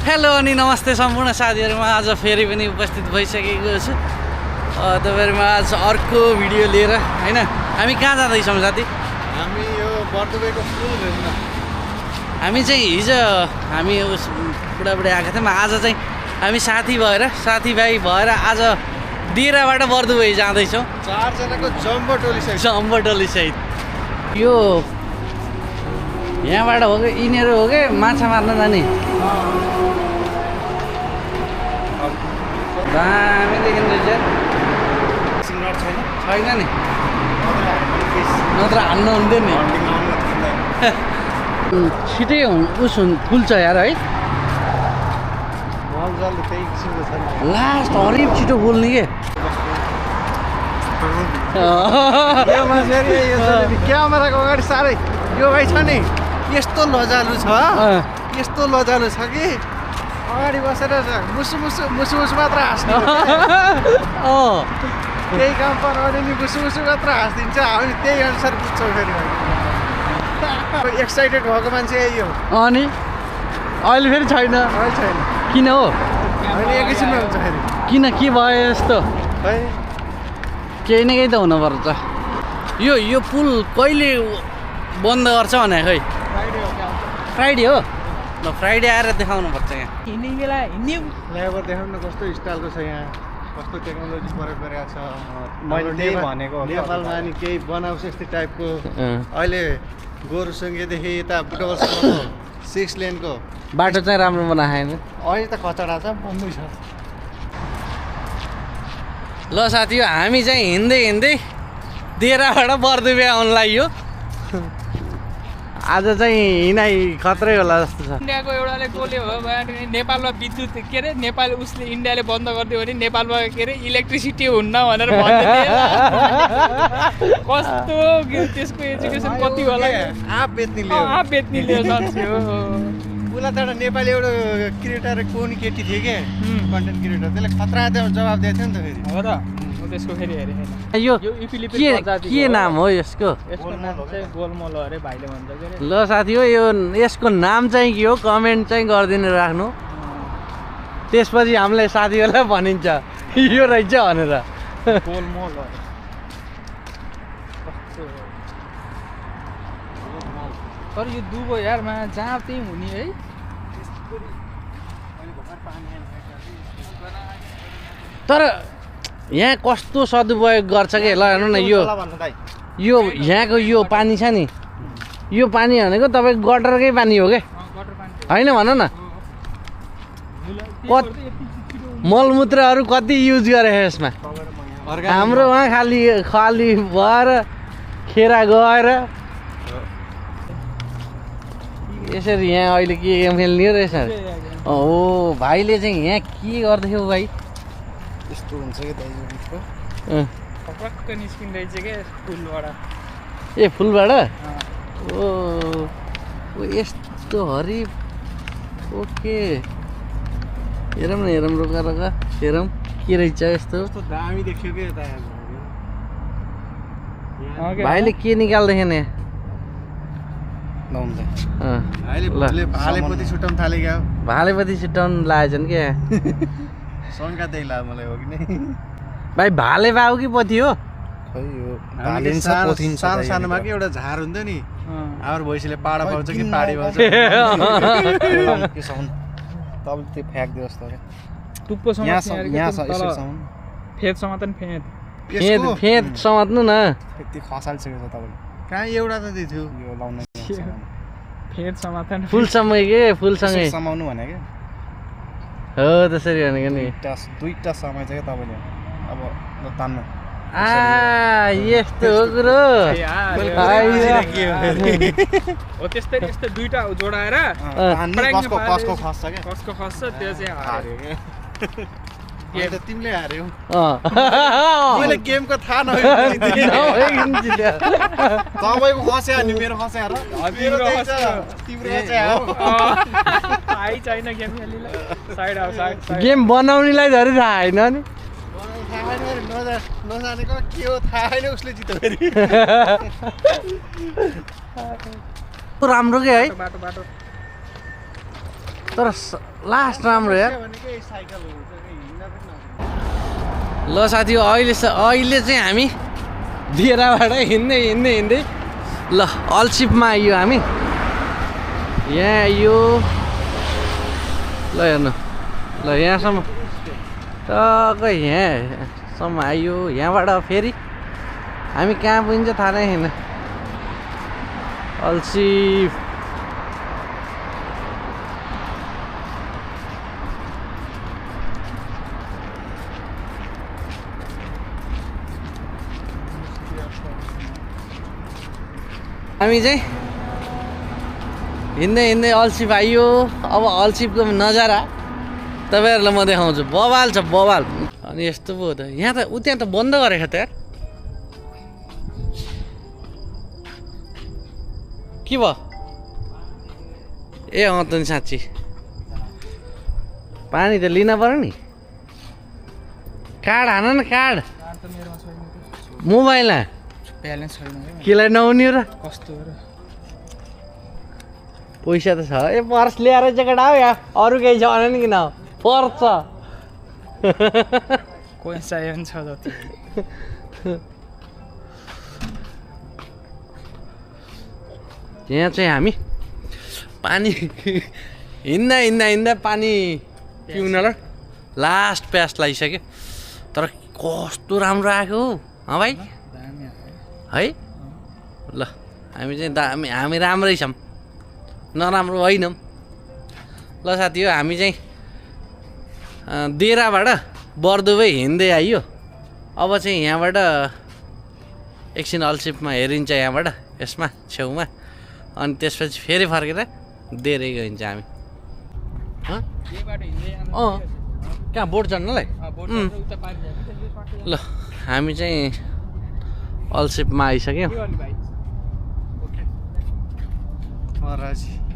Hello अनि नमस्ते सम्पूर्ण साथीहरुमा आज फेरि पनि उपस्थित भइसकेको छु तपाईहरुमा आज अर्को भिडियो लिएर हैन हामी कहाँ जाँदै छौं साथी हामी यो बर्दुबेको फुल हेर्न हामी चाहिँ हिजो हामी उस बुढाबुढी आएको थियौं आज चाहिँ हामी साथीभाइ भएर आज दिराबाट बर्दुबे जाँदै छौं 4 जनाको जम्बो टोली सहित यो यहाँबाट हो कि यिनीहरु हो कि माछा मार्न जाने दामी देखिन्छ छैन नि नत्र हान्नु हुन्थ्यो नि छिटै फुल्छ यार है लास्ट हरिब छिटो फुल्ने के क्यामेराको अगाडि साह्रै यो भाइ छ नि यस्तो लजालु छ कि अगाडि बसेर मुसु मात्र हाँस्ने केही काम पर्यो नि मुसु मात्र हाँसिदिन्छ हामी त्यही अनुसार बुझ्छौँ फेरि एक्साइटेड भएको मान्छे यही हो अनि अहिले फेरि छैन किन हो अहिले एकैछिनमा हुन्छ फेरि किन के भयो यस्तो केही न केही त हुनुपर्छ यो पुल कहिले बन्द गर्छ भने खै फ्राइडे हो ल फ्राइडे आएर देखाउनु पर्छ यहाँ हिँड्ने बेला हिँड्ने फ्लाइओभर देखाउनु न कस्तो स्टाइलको छ यहाँ कस्तो टेक्नोलोजी प्रयोग गरेको छ मैले त्यही भनेको नेपालमा अनि केही बनाउँछ यस्तै टाइपको अहिले गोरुसङ्गेदेखि यता बुटवलसम्मको 6 लेनको बाटो चाहिँ राम्रो बनाएन अहिले त कचडा छ बन्दै छ ल साथी हामी चाहिँ हिँड्दै देराबाट बर्दुबे आउन लाग्यो आज चाहिँ हिँडाइ खत्रै होला जस्तो छ इन्डियाको एउटाले बोल्यो नेपालमा विद्युत के अरे नेपाल उसले इन्डियाले बन्द गरिदियो भने नेपालमा के अरे इलेक्ट्रिसिटी हुन्न भनेर कस्तो त्यसको एजुकेसन कति होला आप बेच्ने लियो साँच्चै हो उसलाई त एउटा नेपाली एउटा क्रिएटर कुन केटी थियो क्या कन्टेन्ट क्रिएटर त्यसले खतरा जवाब दिएको थियो नि त फेरि हो त त्यसको फेरि हेरे यो के नाम हो यसको गोलमल हो अरे भाइले भन्छ के ल साथी हो यसको नाम चाहिँ के हो कमेन्ट चाहिँ गरिदिनु राख्नु त्यसपछि हामीलाई साथीहरूलाई भनिन्छ यो रहेछ भनेर गोलमल हो तर यो दुबो यारमा जहाँ त्यही हुने है तर यहाँ कस्तो सदुपयोग गर्छ कि ल हेर्नु न यो यहाँको यो पानी छ नि यो पानी भनेको तपाईँको गटरकै पानी हो क्या होइन भन न मलमूत्रहरू कति युज गरे यसमा हाम्रो उहाँ खाली भएर खेरा गएर यसरी यहाँ अहिले के गेम खेल्ने रहेछ हो भाइले चाहिँ यहाँ के गर्दैथ्यो भाइ यस्तो हुन्छ कि दाइजोको पक्क निस्किँदैछ क्या फुलबाट ए फुलबाट ओ यस्तो हरि ओके हेरौँ न रोका हेरौँ के रहेछ यस्तो दामी देखियो कि यता भाइले के निकाल्दैछ नि भालेपति छुट्याउनु थाले क्या भालेपति छुट्याउनु लागेछन् क्या शङ्का त्यही लाग्यो मलाई हो कि नै भाइ भाले बाबु कि पोथी हो सानोमा कि एउटा झार हुन्थ्यो नि हाम्रो भैँसीले पाडा पाउँछ कि पाडी पाउँछ तपाईँले त्यो फ्याँक्दियो जस्तो टुप्पो फेद समातन फेद समात्नु न त्यो खसालिसकेको छ तपाईँले कहाँ एउटा त दिएको थियो यो लाउन फेद समातन फुलसँगै के फुलसँगै समाउनु भने क्या हो त्यसरी भनेको नि दुईटा समय चाहिँ तपाईँले अब तान्नु यस्तो हो कुरो हो त्यस्तै दुईटा जोडाएर कसको खस्छ क्या कसको खस्छ त्यो चाहिँ हार्यो क्या तिमीले हार्यौ मैले गेमको थाहा तपाईँको खस्यो अनि मेरो खस्यो छैन गेम खेलिला साइड गेम बनाउनेलाई धरि थाहा होइन नि नजानेको के हो थाहा छैन उसले जित्यो फेरि राम्रो के है बाटो तर लास्ट राम्रो यार। भनेकै साइकलहरू छ कि हिँड्न पनि नसक्ने। ल साथी अहिले चाहिँ हामी दिराबाट हिँड्दै ल अल्सिपमा आइयो हामी। यहाँ आइयो ल हेर्नु ल यहाँसम्म टक्क यहाँसम्म आइयो। यहाँबाट फेरि हामी कहाँ पुगिन्छ थाहा नै छैन। अल्सिप हामी चाहिँ हिँड्दै अल्सिप आइयो। अब अल्सिपको नजारा तपाईँहरूलाई म देखाउँछु। बवाल छ बवाल। अनि यस्तो पो हो त यहाँ त त्यहाँ त बन्द गरेको छ त यार। के भयो ए अँ त नि साँच्ची पानी त लिन पर्यो नि। कार्ड हान न कार्ड मोबाइलमा ब्यालेन्स छैन केलाई नहुने र कस्तो हो र पैसा त छ ए पर्स ल्याएर ज्याकेट आऊ या अरू केही छ भने नि किन पर्छ कोइन चाहियो भने छ जति यहाँ चाहिँ हामी पानी हिँड्दा पानी पिउन र लास्ट प्यास लागिसक्यो। तर कस्तो राम्रो आएको हो भाइ है। ल हामी चाहिँ हामी राम्रै छौँ नराम्रो होइनौँ। ल साथी हो हामी चाहिँ देराबाट बर्दुबै हिँड्दै आइयो। अब चाहिँ यहाँबाट एकछिन अल्सिपमा हेरिन्छ यहाँबाट यसमा छेउमा। अनि त्यसपछि फेरि फर्केर देरै गइन्छ हामी। कहाँ बोट चढ्नलाई ल हामी चाहिँ अल्सिपमा आइसक्यौँ।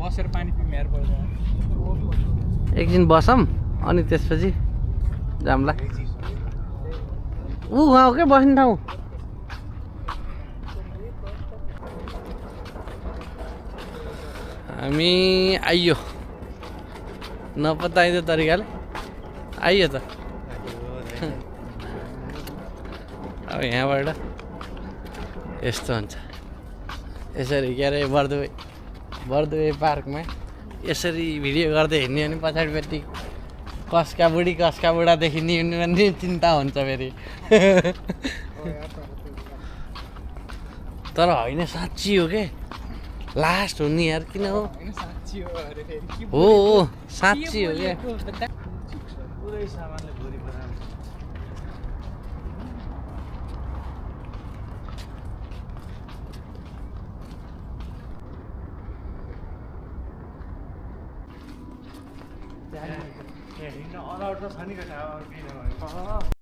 बसेर पानी पिउँ हेर पर्छ एकछिन बसौँ अनि त्यसपछि जाम्ला। वहाँ हो क्या बस्ने ठाउँ। हामी आइयो नपत्ताइदो तरिकाले आइयो त। अब यहाँबाट यस्तो हुन्छ यसरी के अरे बर्दुवे पार्कमा यसरी भिडियो गर्दै हिँड्यो भने पछाडिपट्टि कसका बुढी कसका बुढा देखिने भने चिन्ता हुन्छ फेरि। तर होइन साँच्ची हो के लास्ट हो नि यार किन हो हो साँच्ची हो क्या। पुरै सामानले भोरि बनाएको हिँड्न अलाउड त छ नि कता